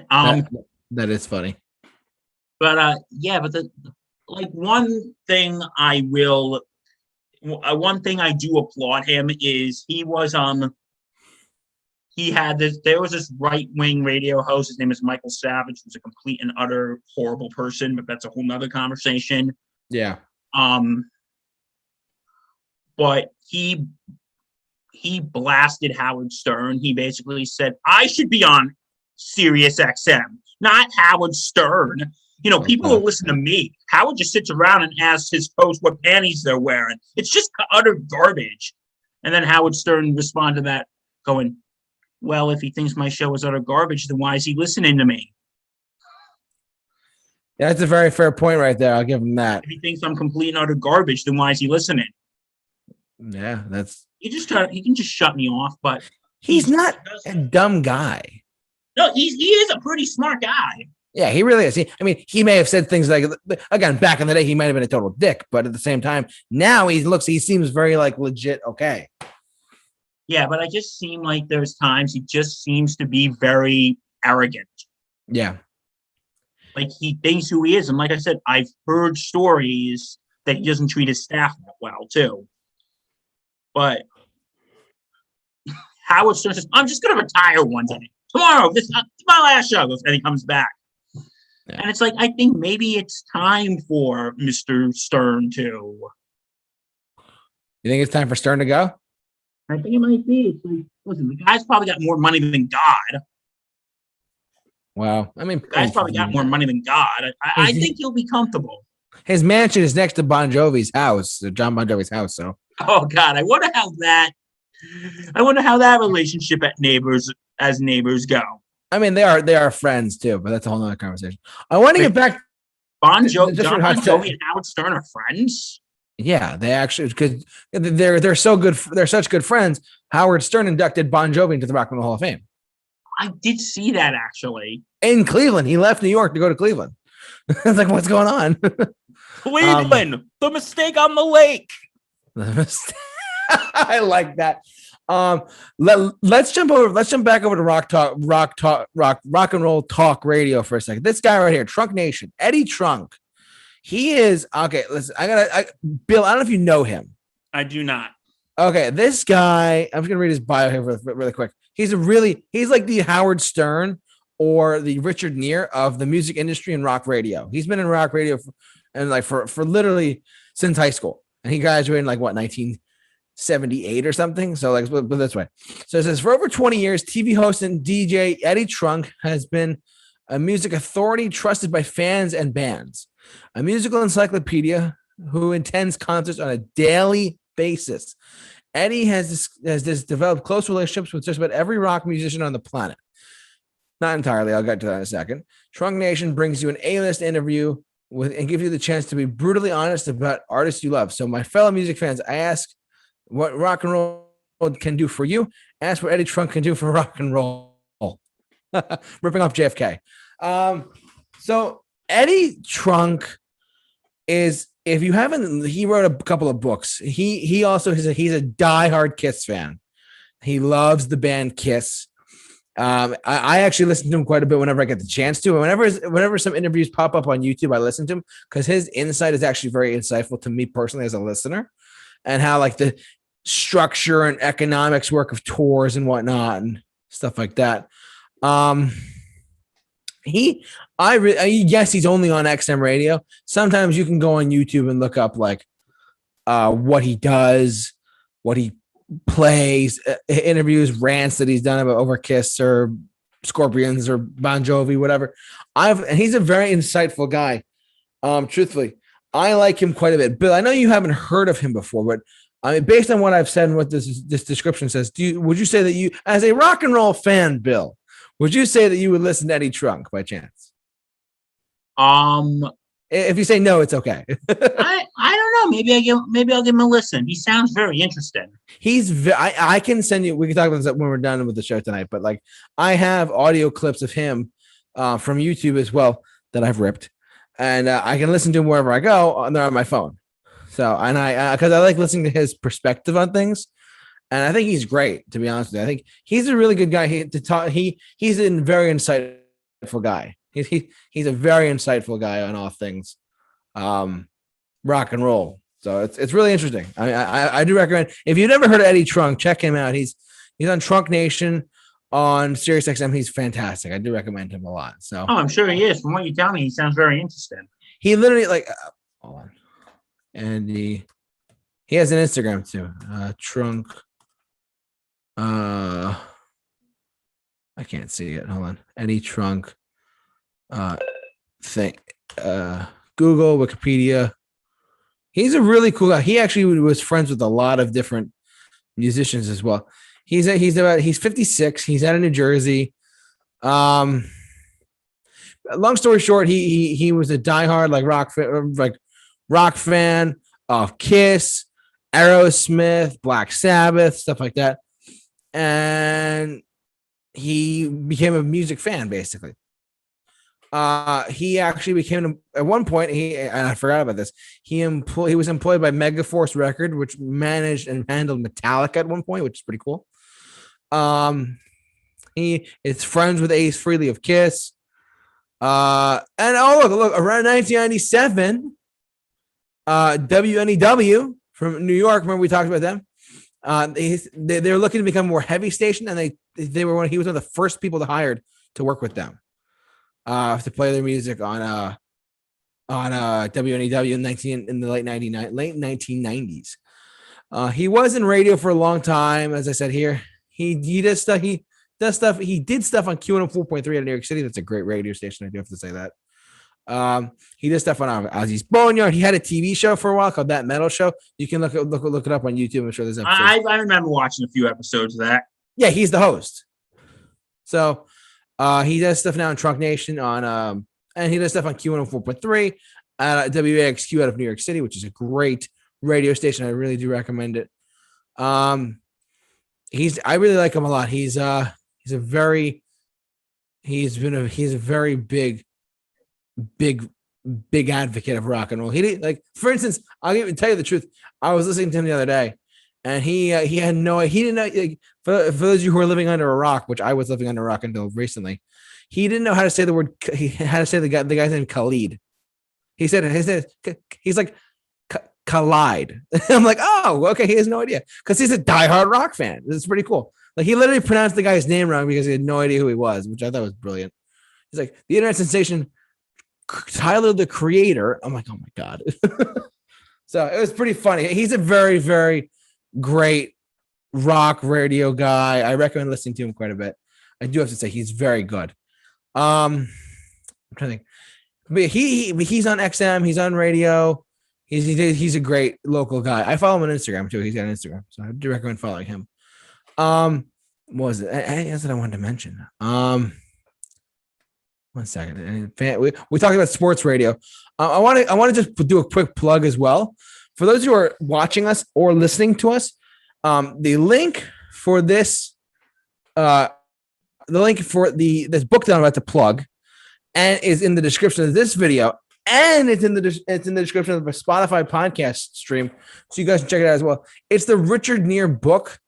That is funny. But one thing I do applaud him is there was this right-wing radio host. His name is Michael Savage, who's a complete and utter horrible person, but that's a whole nother conversation. Yeah. But he blasted Howard Stern. He basically said, I should be on Sirius XM, not Howard Stern. People will listen to me. Howard just sits around and asks his host what panties they're wearing. It's just utter garbage. And then Howard Stern responded to that going, well, if he thinks my show is utter garbage, then why is he listening to me? Yeah, that's a very fair point right there. I'll give him that. If he thinks I'm complete and utter garbage, then why is he listening? Yeah, he can just shut me off, but he's not a dumb guy. No, he is a pretty smart guy. Yeah, he really is. He may have said things like, again, back in the day, he might have been a total dick, but at the same time, now he seems very like legit okay. Yeah, but I just seem like there's times he just seems to be very arrogant. Yeah. Like he thinks who he is. And like I said, I've heard stories that he doesn't treat his staff that well, too. But Howard Stern says, I'm just going to retire one day. Tomorrow, this is my last show. And he comes back. Yeah. And it's like, I think maybe it's time for Mr. Stern to. You think it's time for Stern to go? I think it might be. It's like, listen, the guy's probably got more money than God. Wow. The guy's probably got more money than God. I think he'll be comfortable. His mansion is next to Bon Jovi's house, John Bon Jovi's house. So. Oh God, I wonder how that relationship as neighbors go. They are friends too, but that's a whole nother conversation. I want to get back. John Bon Jovi and Howard Stern are friends. Yeah, they actually, because they're so good. They're such good friends. Howard Stern inducted Bon Jovi into the Rock and Roll Hall of Fame. I did see that actually in Cleveland. He left New York to go to Cleveland. It's like, what's going on? Cleveland, the mistake on the lake. I like that. Let's jump back over to rock and roll talk radio for a second. This guy right here, Trunk Nation, Eddie Trunk. He is okay. Listen, Bill, I don't know if you know him. I do not. Okay, this guy, I'm just gonna read his bio here really quick. He's like the Howard Stern or the Richard Gere of the music industry and rock radio. He's been in rock radio for literally since high school, and he graduated in 1978 or something. So but this way. So it says for over 20 years, TV host and DJ Eddie Trunk has been a music authority trusted by fans and bands. A musical encyclopedia who attends concerts on a daily basis. Eddie has developed close relationships with just about every rock musician on the planet. Not entirely. I'll get to that in a second. Trunk Nation brings you an A-list interview and gives you the chance to be brutally honest about artists you love. So, my fellow music fans, I ask what rock and roll can do for you. Ask what Eddie Trunk can do for rock and roll. Ripping off JFK. So Eddie Trunk is, if you haven't, he wrote a couple of books. He also he's a diehard Kiss fan. He loves the band Kiss. I actually listen to him quite a bit whenever I get the chance to. And whenever some interviews pop up on YouTube, I listen to him because his insight is actually very insightful to me personally as a listener, and how like the structure and economics work of tours and whatnot and stuff like that. Yes, he's only on XM radio. Sometimes you can go on YouTube and look up like what he does, what he plays, interviews, rants that he's done about over Kiss or Scorpions or Bon Jovi, whatever. And he's a very insightful guy. Truthfully, I like him quite a bit. Bill, I know you haven't heard of him before, but I mean, based on what I've said and what this description says, would you say that you, as a rock and roll fan, Bill, would you say that you would listen to Eddie Trunk by chance? If you say no, it's okay. I don't know. Maybe I'll give him a listen. He sounds very interesting. I can send you. We can talk about this when we're done with the show tonight. But like, I have audio clips of him from YouTube as well that I've ripped, and I can listen to him wherever I go. And they're on my phone. So, and because I like listening to his perspective on things, and I think he's great, to be honest with you. I think he's a really good guy. He's a very insightful guy. He's a very insightful guy on all things rock and roll. So it's really interesting. I do recommend, if you've never heard of Eddie Trunk, check him out. He's on Trunk Nation on Sirius XM. He's fantastic. I do recommend him a lot. So I'm sure he is. From what you tell me, he sounds very interesting. He literally hold on. And he has an Instagram too. Trunk. I can't see it. Hold on. Eddie Trunk. Google, Wikipedia. He's a really cool guy. He actually was friends with a lot of different musicians as well. He's 56. He's out of New Jersey. Long story short, he was a diehard rock fan of Kiss, Aerosmith, Black Sabbath, stuff like that. And he became a music fan, basically. He actually became, at one point, and I forgot about this, he was employed by Megaforce Record, which managed and handled Metallica at one point, which is pretty cool. He is friends with Ace Frehley of Kiss. And look, around 1997, WNEW from New York, remember we talked about them? They were looking to become a more heavy station, and he was one of the first people to work with them to play their music on WNEW in the late 1990s. He was in radio for a long time, as I said here. He did stuff. He did stuff on Q104.3 out of New York City. That's a great radio station. I do have to say that. He did stuff on Ozzy's Boneyard. He had a TV show for a while called That Metal Show. You can look it up on YouTube. I'm sure there's episodes. I remember watching a few episodes of that. Yeah, he's the host. So he does stuff now in Trunk Nation and he does stuff on Q104.3 at WAXQ out of New York City, which is a great radio station. I really do recommend it. I really like him a lot. He's a very big advocate of rock and roll. He did, for instance, I'll even tell you the truth. I was listening to him the other day, and he didn't know. For those of you who are living under a rock, which I was living under a rock until recently, he didn't know how to say the word. How to say the guy's name Khalid. He's like Collide. I'm like, oh, okay. He has no idea because he's a diehard rock fan. It's pretty cool. Like, he literally pronounced the guy's name wrong because he had no idea who he was, which I thought was brilliant. He's like, the internet sensation Tyler, the Creator. I'm like, oh my God. So it was pretty funny. He's a very, very great rock radio guy. I recommend listening to him quite a bit. I do have to say he's very good. I'm trying to think. But he's on XM. He's on radio. He's a great local guy. I follow him on Instagram too. He's got an Instagram, so I do recommend following him. What was it? That's what I wanted to mention. 1 second. We talked about sports radio. I want to just do a quick plug as well for those who are watching us or listening to us. The link for this, this book that I'm about to plug, and is in the description of this video, and it's in the description of the Spotify podcast stream, so you guys can check it out as well. It's the Richard Neer book,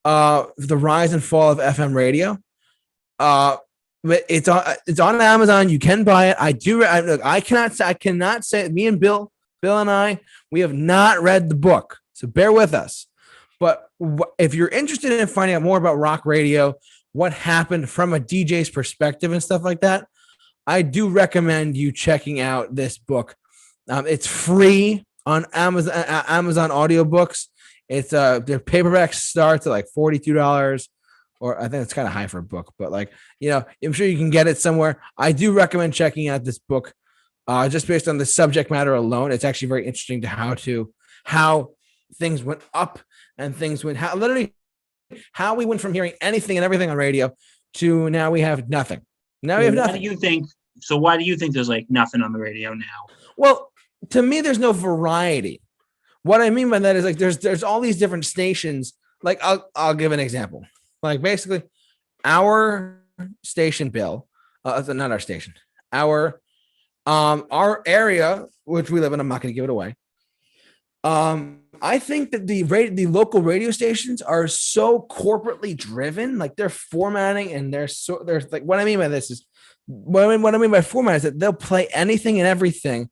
The Rise and Fall of FM Radio. It's on Amazon. You can buy it. I cannot say me and Bill and I, we have not read the book, so bear with us. But if you're interested in finding out more about rock radio, what happened from a DJ's perspective and stuff like that, I do recommend you checking out this book. It's free on Amazon audiobooks. It's their paperback starts at like $42. Or I think it's kind of high for a book, but I'm sure you can get it somewhere. I do recommend checking out this book, just based on the subject matter alone. It's actually very interesting to how things went up and things went how we went from hearing anything and everything on radio to now we have nothing. Now we have nothing. Why do you think there's like nothing on the radio now? Well, to me, there's no variety. What I mean by that is like there's all these different stations. Like I'll give an example. Like basically, our station, Bill, not our station, our area, which we live in. I'm not going to give it away. I think that the local radio stations are so corporately driven, like their formatting and there's like what I mean by this is what I mean by format is that they'll play anything and everything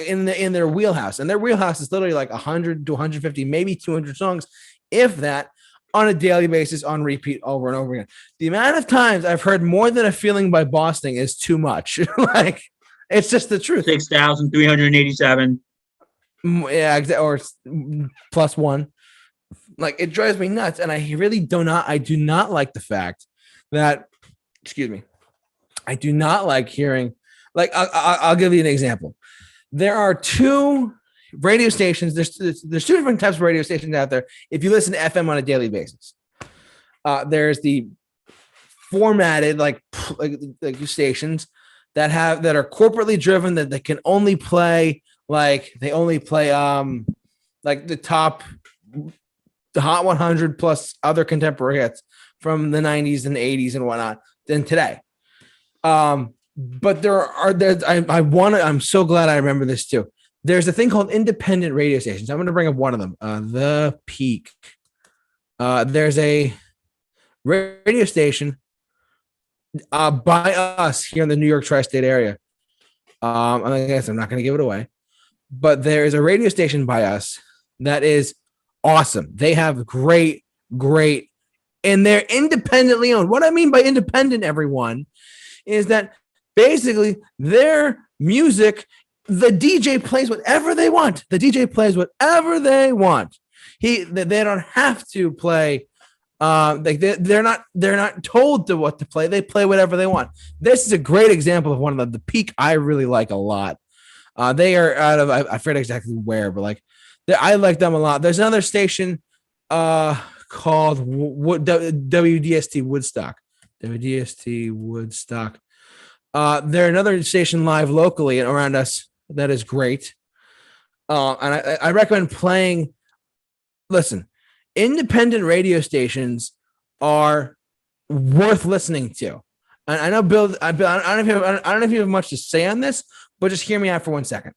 in their wheelhouse, and their wheelhouse is literally like 100 to 150, maybe 200 songs, if that, on a daily basis, on repeat over and over again. The amount of times I've heard More Than a Feeling by Boston is too much. Like, it's just the truth. 6,387. Yeah, or plus one. Like, it drives me nuts. And I do not like the fact that, I do not like hearing, like, I'll give you an example. There are two radio stations. There's two different types of radio stations out there. If you listen to FM on a daily basis, there's the formatted like stations that are corporately driven, that they can only play like the Hot 100 plus other contemporary hits from the 90s and 80s and whatnot than today. But I'm so glad I remember this too. There's a thing called independent radio stations. I'm going to bring up one of them, The Peak. There's a radio station by us here in the New York tri-state area. I guess I'm not going to give it away, but there is a radio station by us that is awesome. They have great, and they're independently owned. What I mean by independent, everyone, is that basically their music, the DJ plays whatever they want. They don't have to play. They're not told to what to play. They play whatever they want. This is a great example of one of the Peak I really like a lot. They are out of I forget exactly where, but I like them a lot. There's another station called WDST Woodstock. They're another station live locally and around us that is great. And I recommend playing. Listen, independent radio stations are worth listening to. And I know Bill, I don't know if you have much to say on this, but just hear me out for 1 second.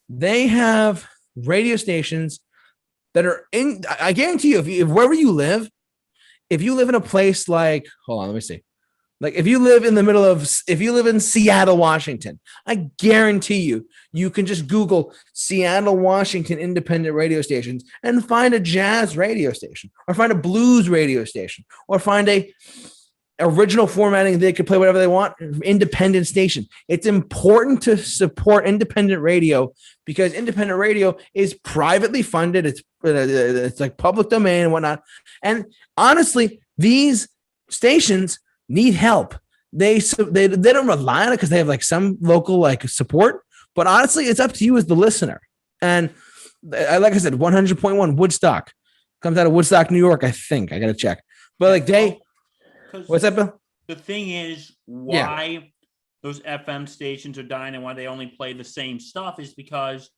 They have radio stations that are in. I guarantee you, if wherever you live, if you live in a place like, hold on, let me see. Like if you live in Seattle, Washington, I guarantee you can just Google Seattle, Washington independent radio stations and find a jazz radio station, or find a blues radio station, or find a original formatting. They could play whatever they want. Independent station. It's important to support independent radio because independent radio is privately funded. It's like public domain and whatnot. And honestly, these stations need help. They don't rely on it because they have like some local like support, but honestly, it's up to you as the listener. And like I said, 100.1 Woodstock comes out of Woodstock, New York. I think I got to check, but like what's that, Bill? the thing is Yeah. why those FM stations are dying and why they only play the same stuff is because,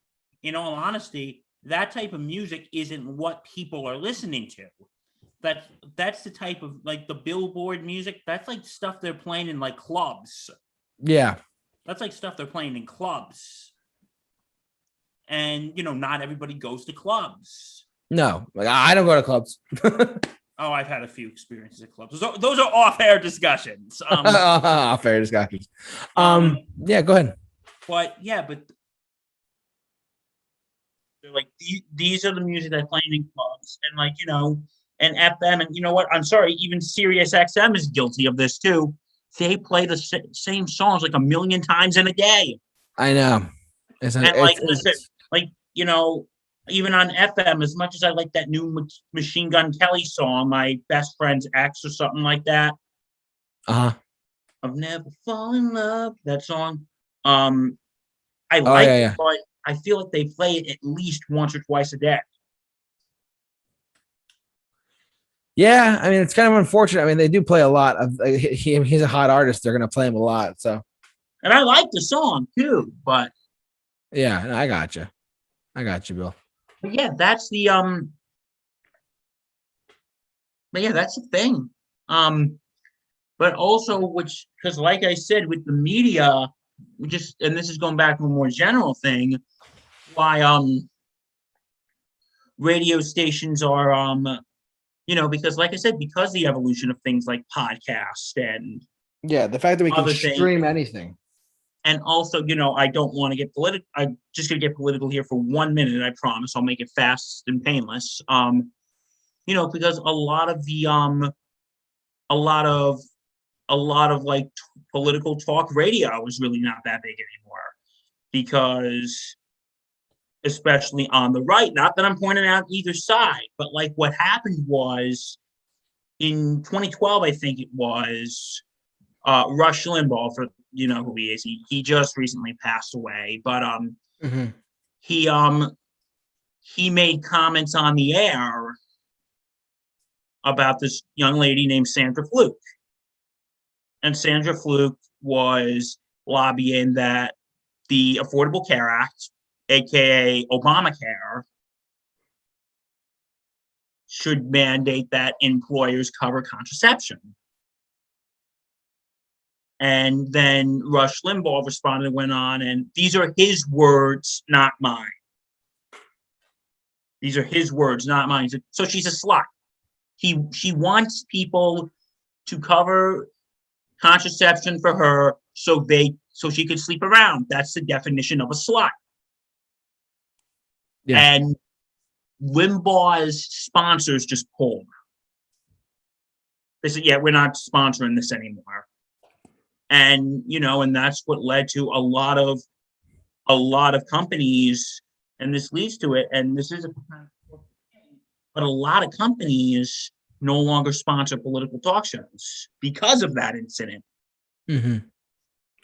in all honesty, that type of music isn't what people are listening to. That's the type of, like, the Billboard music. That's like stuff they're playing in like clubs. Yeah. That's like stuff they're playing in clubs. And, not everybody goes to clubs. No, like I don't go to clubs. Oh, I've had a few experiences at clubs. Those are off-air discussions. Fair discussions. Yeah, go ahead. But they're like, these are the music that's playing in clubs, and like, and FM, and you know what? I'm sorry, even Sirius XM is guilty of this too. They play the same songs like a million times in a day. I know. Even on FM, as much as I like that new Machine Gun Kelly song, My Best Friend's Ex or something like that. I've never fallen in love. That song. I like it, but I feel like they play it at least once or twice a day. Yeah, I mean, it's kind of unfortunate. I mean, they do play a lot of. He's a hot artist. They're going to play him a lot. So, and I like the song too, but yeah, I got you, Bill. But yeah, that's the that's the thing. But also, because like I said, with the media, and this is going back to a more general thing, why radio stations are because like I said, because the evolution of things like podcasts and the fact that we can stream anything. And also, I don't want to get political. I'm just going to get political here for 1 minute. I promise I'll make it fast and painless. Because a lot of like political talk radio is really not that big anymore, because especially on the right, not that I'm pointing out either side, but like what happened was in 2012, I think it was, Rush Limbaugh, for who he is. He just recently passed away, but he made comments on the air about this young lady named Sandra Fluke, and Sandra Fluke was lobbying that the Affordable Care Act, aka Obamacare, should mandate that employers cover contraception. And then Rush Limbaugh responded and went on, and these are his words, not mine. These are his words, not mine. So she's a slut. She wants people to cover contraception for her so she could sleep around. That's the definition of a slut. Yeah. And Limbaugh's sponsors just pulled. They said, "Yeah, we're not sponsoring this anymore." And and that's what led to a lot of companies, and this leads to it. And this is but a lot of companies no longer sponsor political talk shows because of that incident. Mm-hmm.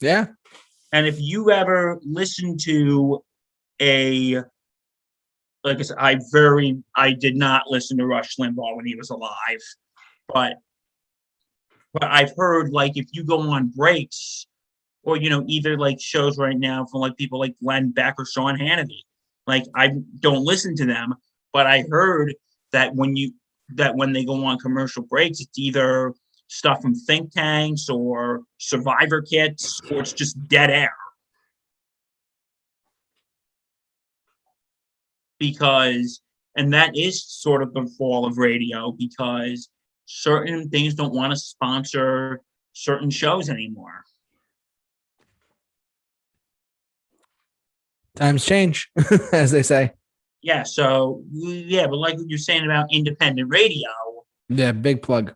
Yeah. And if you ever listen to like I said, I did not listen to Rush Limbaugh when he was alive, but I've heard, like, if you go on breaks or, either like shows right now from like people like Glenn Beck or Sean Hannity, like I don't listen to them, but I heard that when they go on commercial breaks, it's either stuff from think tanks or survivor kits, or it's just dead air. And that is sort of the fall of radio, because certain things don't want to sponsor certain shows anymore. Times change, as they say. Yeah. So, but like what you're saying about independent radio. Yeah, big plug.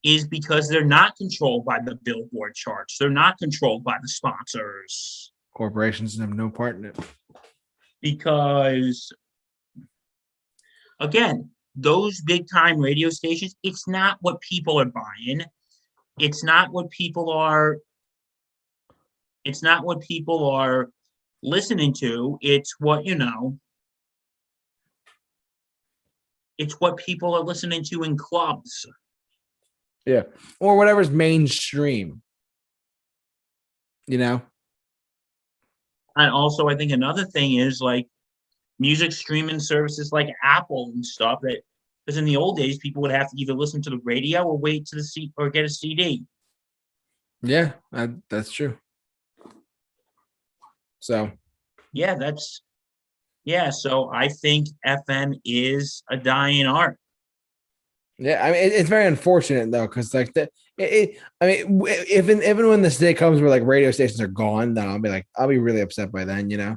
Is because they're not controlled by the Billboard charts. They're not controlled by the sponsors. Corporations have no part in it. Because, again, those big time radio stations, it's not what people are buying. It's not what people are listening to. It's what, it's what people are listening to in clubs. Yeah. Or whatever's mainstream. You know? And also, I think another thing is like music streaming services like Apple and stuff that because in the old days people would have to either listen to the radio or wait to the seat or get a CD. Yeah, that's true. So so I think FM is a dying art. yeah, I mean it's very unfortunate though, because like I mean, even when this day comes where like radio stations are gone, then I'll be really upset by then, you know.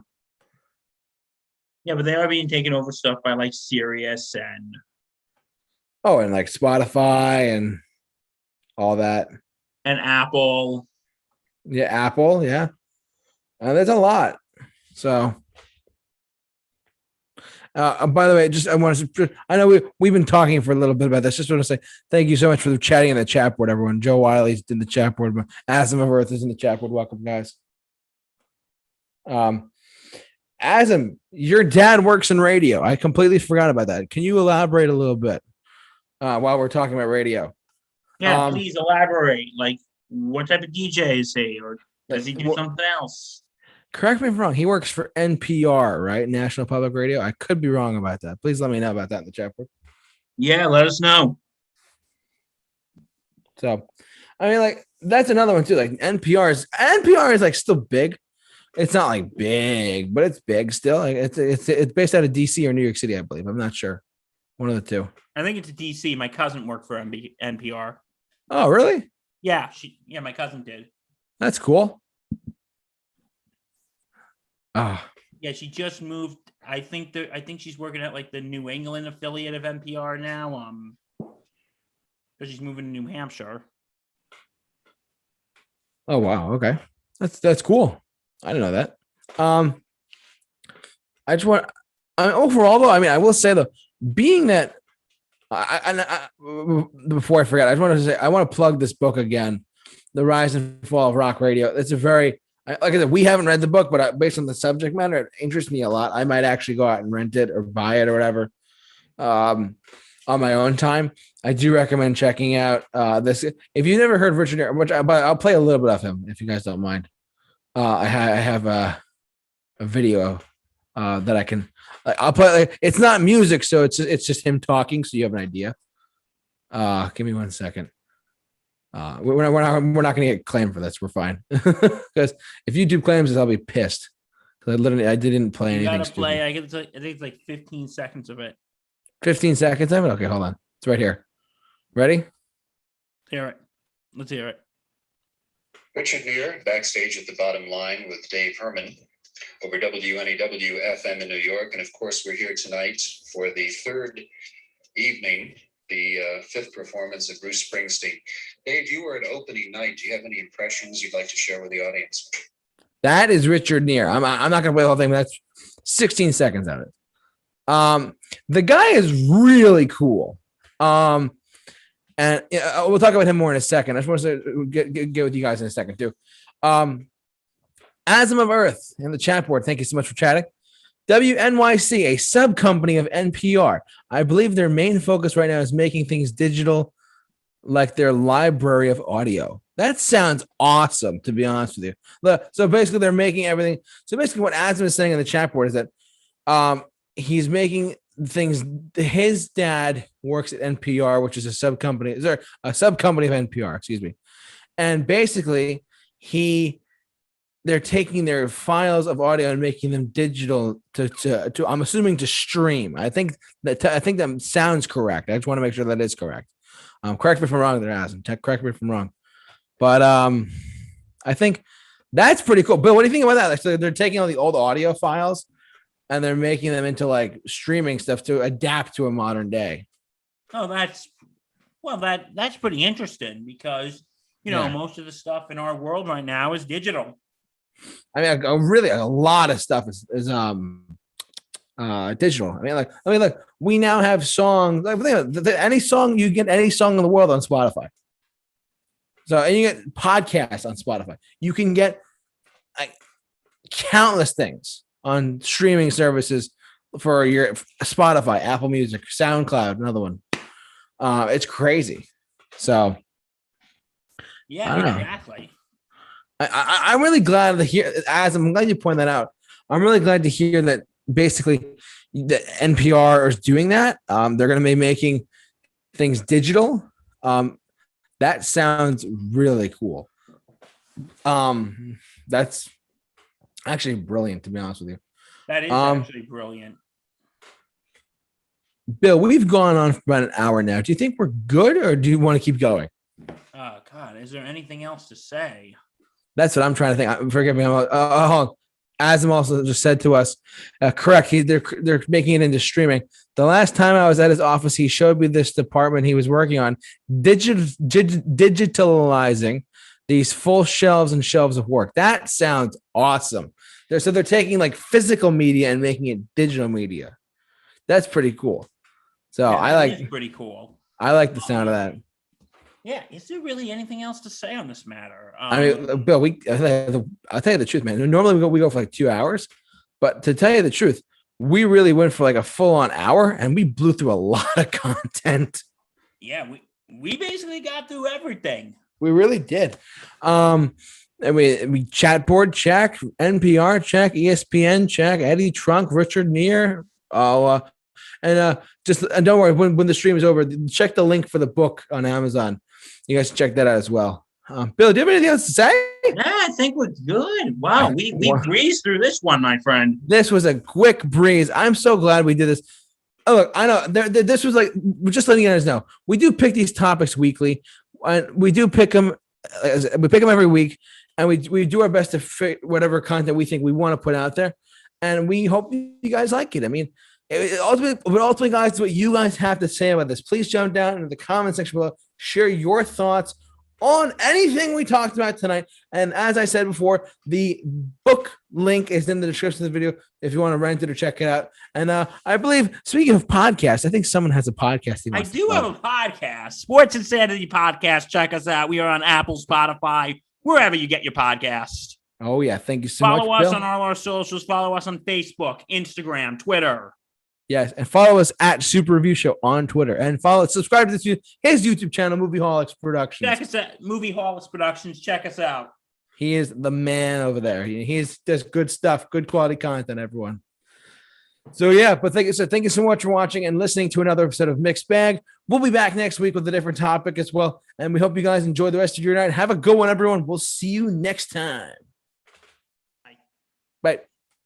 Yeah, but they are being taken over stuff by like Sirius and And like Spotify and all that. Apple. Yeah, Apple, yeah. There's a lot. So by the way, I know we've been talking for a little bit about this. Just want to say thank you so much for the chatting in the chat board, everyone. Joe Wiley's in the chat board, but Asm of Earth is in the chat board. Welcome, guys. Asm, your dad works in radio. I completely forgot about that. Can you elaborate a little bit while we're talking about radio? Yeah, please elaborate. Like, what type of DJ is he, or does he do something else? Correct me if I'm wrong. He works for NPR, right? National Public Radio. I could be wrong about that. Please let me know about that in the chat board. Yeah, let us know. So, I mean, like that's another one too. Like NPR is like still big. It's not like big, but it's big still. Like it's based out of DC or New York City, I believe. I'm not sure. One of the two. I think it's DC. My cousin worked for NPR. Oh, really? Yeah, my cousin did. That's cool. Oh. Yeah, she just moved. I think she's working at like the New England affiliate of NPR now. So she's moving to New Hampshire. Oh wow, okay. That's cool. I didn't know that. Overall though, I mean, I will say though, being that before I forget, I just want to say I want to plug this book again, The Rise and Fall of Rock Radio. It's a very like I said, we haven't read the book, but based on the subject matter, it interests me a lot. I might actually go out and rent it or buy it or whatever on my own time. I do recommend checking out this. If you've never heard Richard, but I'll play a little bit of him if you guys don't mind. I have a video that I can. I'll play. It's not music, so it's just him talking, so you have an idea. Give me 1 second. We're not going to get claimed for this. We're fine because if YouTube claims this, I'll be pissed. I didn't play anything. You gotta play. I think it's like 15 seconds of it. 15 seconds of it. Okay, hold on. It's right here. Ready? Hear it. Let's hear it. Richard Neer, backstage at the Bottom Line with Dave Herman over WNEW FM in New York. And of course, we're here tonight for the third evening, the fifth performance of Bruce Springsteen. Dave, you were at opening night. Do you have any impressions you'd like to share with the audience? That is Richard Neer. I'm not going to play the whole thing, but that's 16 seconds of it. The guy is really cool. And we'll talk about him more in a second. I just want to get with you guys in a second too. Asm of Earth in the chat board. Thank you so much for chatting. WNYC, a sub-company of NPR. I believe their main focus right now is making things digital, like their library of audio. That sounds awesome, to be honest with you. So basically, they're making everything. So basically, what Asm is saying in the chat board is that he's making things. His dad works at NPR, which is a sub-company. Is there a sub-company of NPR? Excuse me. And basically, they're taking their files of audio and making them digital to I'm assuming to stream. I think that sounds correct. I just want to make sure that is correct. Correct me if I'm wrong there, Asm. Correct me if I'm wrong. But I think that's pretty cool. Bill, what do you think about that? Like, so they're taking all the old audio files and they're making them into like streaming stuff to adapt to a modern day. Oh, that's pretty interesting because most of the stuff in our world right now is digital. I mean, really, a lot of stuff is digital. I mean, like we now have songs. Like, any song you get, any song in the world on Spotify. So, and you get podcasts on Spotify. You can get like countless things on streaming services for your Spotify, Apple Music, SoundCloud, another one. It's crazy. So, Yeah, I don't know. exactly. I'm really glad to hear, as I'm glad you point that out. I'm really glad to hear that basically the NPR is doing that. They're going to be making things digital. That sounds really cool. That's actually brilliant, to be honest with you. That is actually brilliant. Bill, we've gone on for about an hour now. Do you think we're good, or do you want to keep going? Oh God, is there anything else to say? That's what I'm trying to think. Forgive me. Hold on. Azim also just said to us, correct. They're making it into streaming. The last time I was at his office, he showed me this department he was working on, digitalizing these full shelves and shelves of work. That sounds awesome. They're taking like physical media and making it digital media. That's pretty cool. So Yeah, that is pretty cool. I like the sound of that. Yeah, is there really anything else to say on this matter? I mean, Bill, I'll tell you the truth, man. Normally we go for like 2 hours, but to tell you the truth, we really went for like a full-on hour, and we blew through a lot of content. Yeah, we basically got through everything. We really did. And we chat board check, NPR check, ESPN check, Eddie Trunk, Richard Neer. And don't worry, when the stream is over, check the link for the book on Amazon. You guys check that out as well. Bill, do you have anything else to say? Yeah, I think we're good. Wow, we breezed through this one, my friend. This was a quick breeze. I'm so glad we did this. Oh, look, I know this was like, we're just letting you guys know. We do pick these topics weekly, and we do pick them. We pick them every week, and we do our best to fit whatever content we think we want to put out there, and we hope you guys like it. I mean, ultimately, guys, what you guys have to say about this, please jump down into the comment section below. Share your thoughts on anything we talked about tonight. And as I said before, the book link is in the description of the video if you want to rent it or check it out. And I believe, speaking of podcasts, I think someone has a podcast. I do have a podcast, Sports Insanity Podcast. Check us out. We are on Apple, Spotify, wherever you get your podcast. Oh, yeah. Thank you so much. Follow us on all our socials. Follow us on Facebook, Instagram, Twitter. Yes, and follow us at Super Review Show on Twitter, and subscribe to his YouTube channel, Movieholics Productions. Check us out, Movieholics Productions. Check us out. He is the man over there. He does good stuff, good quality content, everyone. So yeah, but thank you so much for watching and listening to another episode of Mixed Bag. We'll be back next week with a different topic as well, and we hope you guys enjoy the rest of your night. Have a good one, everyone. We'll see you next time.